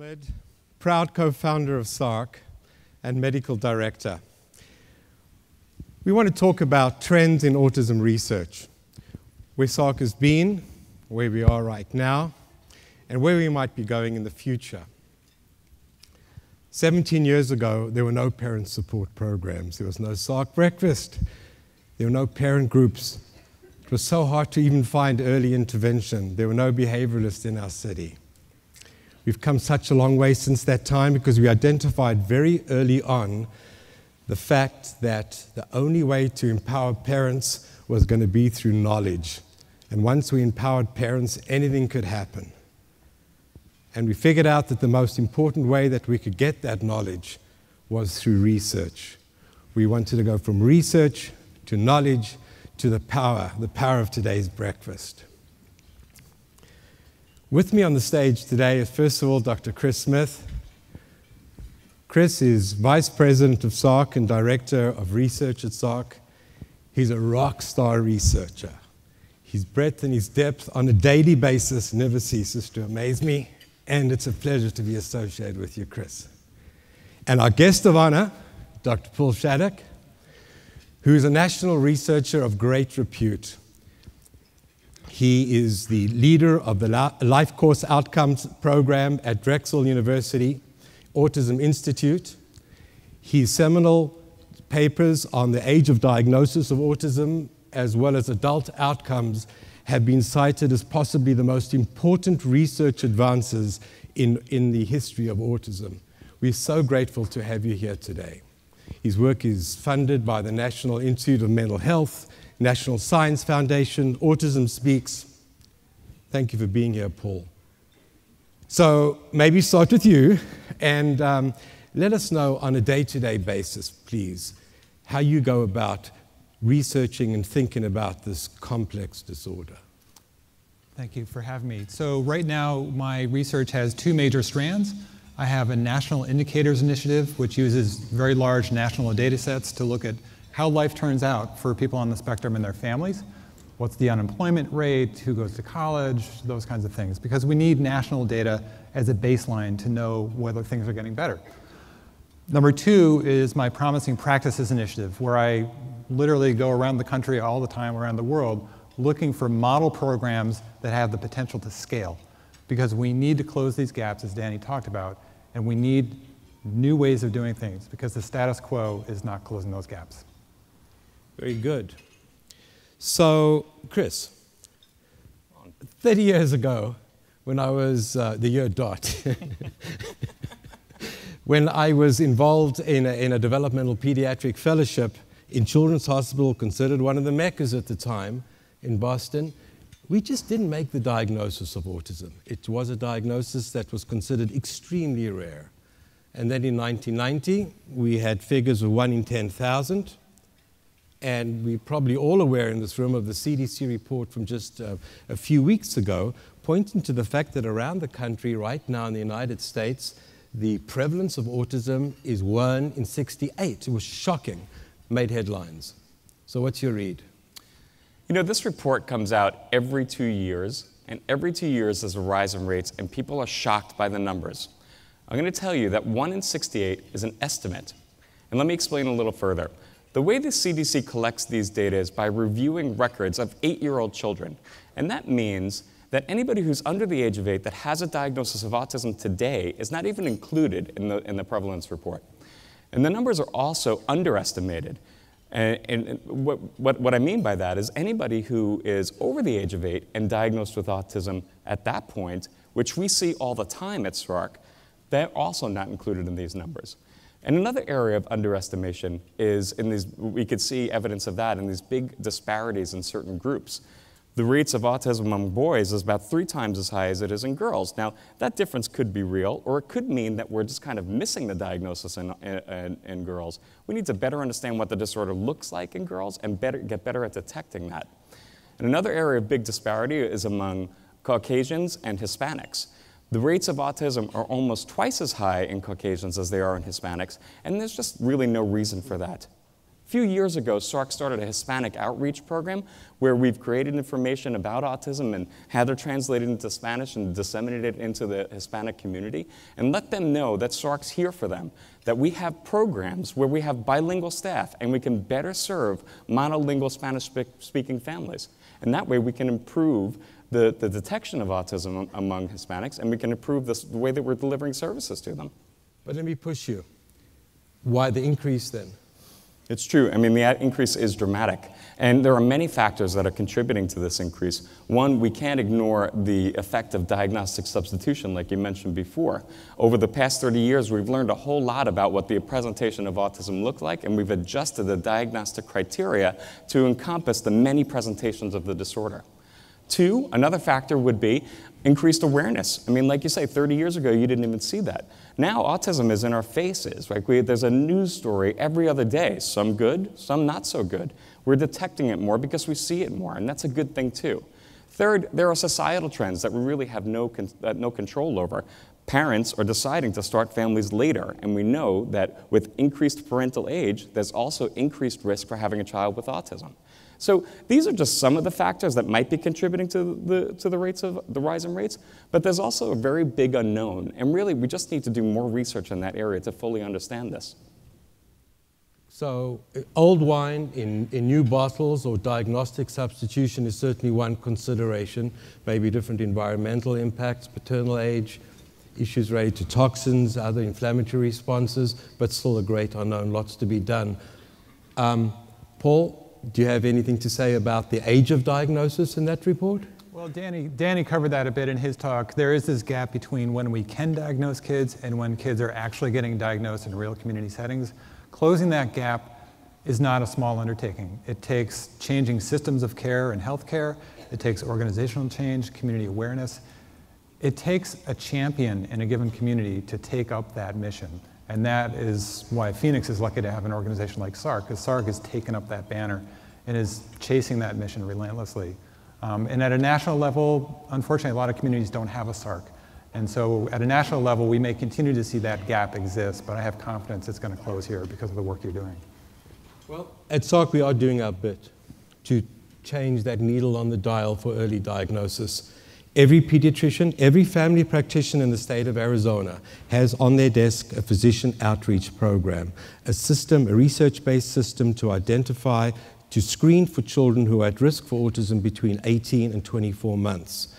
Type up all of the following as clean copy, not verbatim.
Melmed, proud co-founder of SARRC and medical director. We want to talk about trends in autism research, where SARRC has been, where we are right now, and where we might be going in the future. 17 years ago, there were no parent support programs. There was no SARRC breakfast. There were no parent groups. It was so hard to even find early intervention. There were no behavioralists in our city. We've come such a long way since that time because we identified very early on the fact that the only way to empower parents was going to be through knowledge. And once we empowered parents, anything could happen. And we figured out that the most important way that we could get that knowledge was through research. We wanted to go from research to knowledge to the power of today's breakfast. With me on the stage today is, first of all, Dr. Chris Smith. Chris is Vice President of SARRC and Director of Research at SARRC. He's a rock star researcher. His breadth and his depth on a daily basis never ceases to amaze me, and it's a pleasure to be associated with you, Chris. And our guest of honor, Dr. Paul Shattuck, who is a national researcher of great repute. He is the leader of the Life Course Outcomes program at Drexel University Autism Institute. His seminal papers on the age of diagnosis of autism as well as adult outcomes have been cited as possibly the most important research advances in the history of autism. We're so grateful to have you here today. His work is funded by the National Institute of Mental Health, National Science Foundation, Autism Speaks. Thank you for being here, Paul. So maybe start with you and let us know on a day-to-day basis, please, how you go about researching and thinking about this complex disorder. Thank you for having me. So right now, my research has two major strands. I have a National Indicators Initiative, which uses very large national data sets to look at how life turns out for people on the spectrum and their families. What's the unemployment rate, who goes to college, those kinds of things, because we need national data as a baseline to know whether things are getting better. Number two is my Promising Practices Initiative, where I literally go around the country all the time, around the world, looking for model programs that have the potential to scale, because we need to close these gaps, as Danny talked about, and we need new ways of doing things, because the status quo is not closing those gaps. Very good. So, Chris, 30 years ago, when I was the year dot, when I was involved in a developmental pediatric fellowship in Children's Hospital, considered one of the meccas at the time in Boston, we just didn't make the diagnosis of autism. It was a diagnosis that was considered extremely rare. And then in 1990, we had figures of 1 in 10,000. And we're probably all aware in this room of the CDC report from just a few weeks ago, pointing to the fact that around the country right now in the United States, the prevalence of autism is 1 in 68. It was shocking, made headlines. So what's your read? You know, this report comes out every 2 years, and every 2 years there's a rise in rates, and people are shocked by the numbers. I'm going to tell you that 1 in 68 is an estimate. And let me explain a little further. The way the CDC collects these data is by reviewing records of 8-year-old children. And that means that anybody who's under the age of 8 that has a diagnosis of autism today is not even included in the prevalence report. And the numbers are also underestimated. And what I mean by that is anybody who is over the age of 8 and diagnosed with autism at that point, which we see all the time at SARRC, they're also not included in these numbers. And another area of underestimation is we could see evidence of that in these big disparities in certain groups. The rates of autism among boys is about 3 times as high as it is in girls. Now, that difference could be real, or it could mean that we're just kind of missing the diagnosis in girls. We need to better understand what the disorder looks like in girls and get better at detecting that. And another area of big disparity is among Caucasians and Hispanics. The rates of autism are almost twice as high in Caucasians as they are in Hispanics, and there's just really no reason for that. A few years ago, SARRC started a Hispanic outreach program where we've created information about autism and had it translated into Spanish and disseminated into the Hispanic community, and let them know that SARRC's here for them, that we have programs where we have bilingual staff and we can better serve monolingual Spanish-speaking families. And that way we can improve the detection of autism among Hispanics, and we can improve the way that we're delivering services to them. But let me push you. Why the increase then? It's true. I mean, the increase is dramatic. And there are many factors that are contributing to this increase. One, we can't ignore the effect of diagnostic substitution, like you mentioned before. Over the past 30 years, we've learned a whole lot about what the presentation of autism looked like, and we've adjusted the diagnostic criteria to encompass the many presentations of the disorder. Two, another factor would be increased awareness. I mean, like you say, 30 years ago, you didn't even see that. Now, autism is in our faces. Right? There's a news story every other day, some good, some not so good. We're detecting it more because we see it more, and that's a good thing, too. Third, there are societal trends that we really have no control over. Parents are deciding to start families later, and we know that with increased parental age, there's also increased risk for having a child with autism. So these are just some of the factors that might be contributing to the rise in rates, but there's also a very big unknown, and really we just need to do more research in that area to fully understand this. So old wine in new bottles or diagnostic substitution is certainly one consideration, maybe different environmental impacts, paternal age, issues related to toxins, other inflammatory responses, but still a great unknown, lots to be done. Paul, do you have anything to say about the age of diagnosis in that report? Well, Danny covered that a bit in his talk. There is this gap between when we can diagnose kids and when kids are actually getting diagnosed in real community settings. Closing that gap is not a small undertaking. It takes changing systems of care and healthcare. It takes organizational change, community awareness. It takes a champion in a given community to take up that mission. And that is why Phoenix is lucky to have an organization like SARRC, because SARRC has taken up that banner and is chasing that mission relentlessly. And at a national level, unfortunately, a lot of communities don't have a SARRC. And so at a national level, we may continue to see that gap exist, but I have confidence it's going to close here because of the work you're doing. Well, at SARRC, we are doing our bit to change that needle on the dial for early diagnosis. Every pediatrician, every family practitioner in the state of Arizona has on their desk a physician outreach program, a system, a research-based system to identify, to screen for children who are at risk for autism between 18 and 24 months.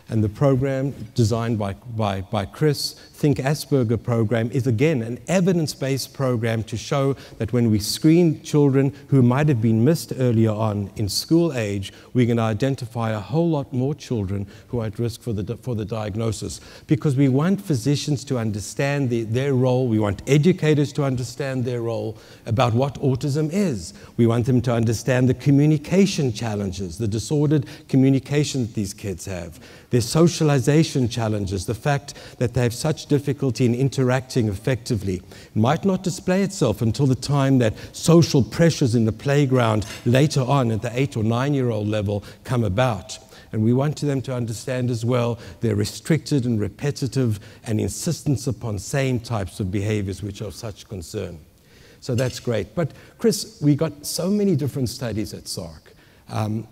And the program designed by Chris, Think Asperger program, is again an evidence-based program to show that when we screen children who might have been missed earlier on in school age, we can identify a whole lot more children who are at risk for the diagnosis. Because we want physicians to understand their role, we want educators to understand their role about what autism is. We want them to understand the communication challenges, the disordered communication that these kids have, their socialization challenges, the fact that they have such difficulty in interacting effectively. It might not display itself until the time that social pressures in the playground later on at the 8 or 9-year-old level come about. And we want them to understand as well their restricted and repetitive and insistence upon same types of behaviors which are of such concern. So that's great. But Chris, we got so many different studies at SARRC.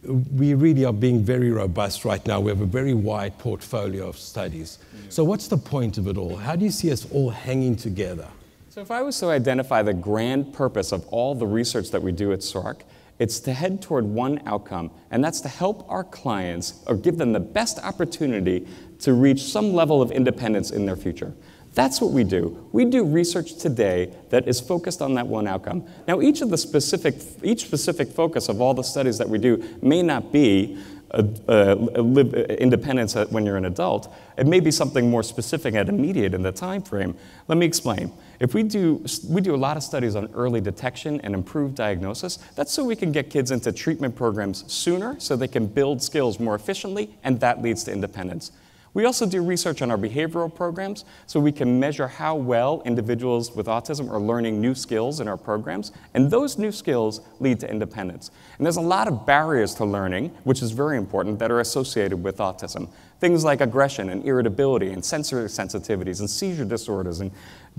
We really are being very robust right now. We have a very wide portfolio of studies. So what's the point of it all? How do you see us all hanging together? So if I was to identify the grand purpose of all the research that we do at SARRC, it's to head toward one outcome, and that's to help our clients or give them the best opportunity to reach some level of independence in their future. That's what we do. We do research today that is focused on that one outcome. Now, each specific focus of all the studies that we do may not be independence when you're an adult. It may be something more specific and immediate in the time frame. Let me explain. If we do a lot of studies on early detection and improved diagnosis, that's so we can get kids into treatment programs sooner so they can build skills more efficiently, and that leads to independence. We also do research on our behavioral programs so we can measure how well individuals with autism are learning new skills in our programs, and those new skills lead to independence. And there's a lot of barriers to learning, which is very important, that are associated with autism. Things like aggression and irritability and sensory sensitivities and seizure disorders and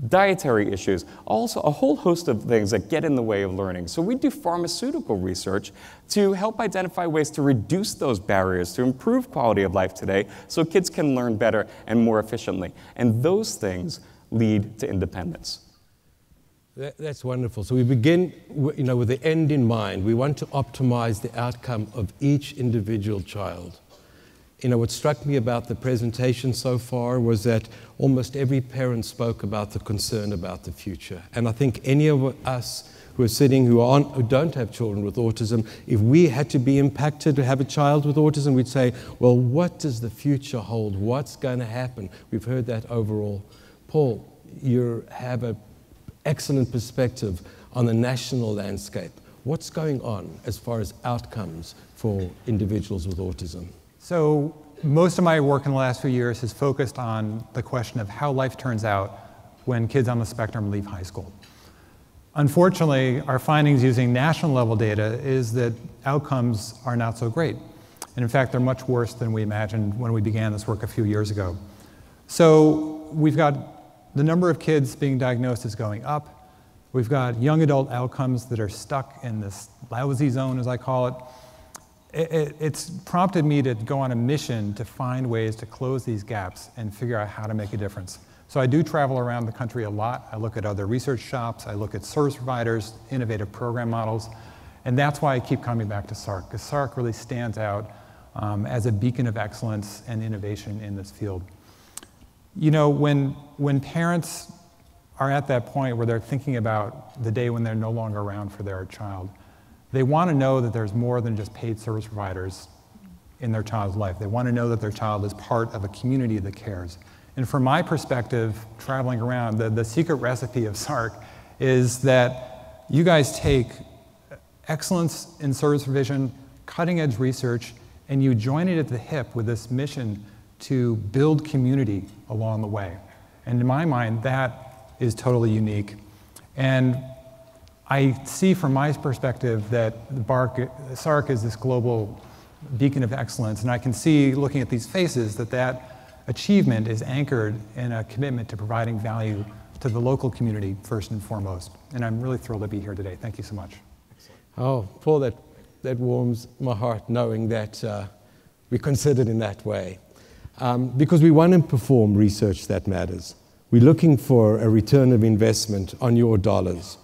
dietary issues, also a whole host of things that get in the way of learning. So we do pharmaceutical research to help identify ways to reduce those barriers, to improve quality of life today so kids can learn better and more efficiently. And those things lead to independence. That's wonderful. So we begin with the end in mind. We want to optimize the outcome of each individual child. What struck me about the presentation so far was that almost every parent spoke about the concern about the future. And I think any of us who are sitting who don't have children with autism, if we had to be impacted to have a child with autism, we'd say, well, what does the future hold? What's going to happen? We've heard that overall. Paul, you have an excellent perspective on the national landscape. What's going on as far as outcomes for individuals with autism? So most of my work in the last few years has focused on the question of how life turns out when kids on the spectrum leave high school. Unfortunately, our findings using national level data is that outcomes are not so great. And in fact, they're much worse than we imagined when we began this work a few years ago. So we've got the number of kids being diagnosed is going up. We've got young adult outcomes that are stuck in this lousy zone, as I call it. It's prompted me to go on a mission to find ways to close these gaps and figure out how to make a difference. So I do travel around the country a lot. I look at other research shops. I look at service providers, innovative program models. And that's why I keep coming back to SARRC, because SARRC really stands out as a beacon of excellence and innovation in this field. When parents are at that point where they're thinking about the day when they're no longer around for their child, they want to know that there's more than just paid service providers in their child's life. They want to know that their child is part of a community that cares. And from my perspective, traveling around, the secret recipe of SARRC is that you guys take excellence in service provision, cutting-edge research, and you join it at the hip with this mission to build community along the way. And in my mind, that is totally unique. And I see from my perspective that SARRC is this global beacon of excellence, and I can see, looking at these faces, that achievement is anchored in a commitment to providing value to the local community first and foremost. And I'm really thrilled to be here today. Thank you so much. Oh, Paul, that warms my heart knowing that we're considered in that way. Because we want to perform research that matters. We're looking for a return of investment on your dollars.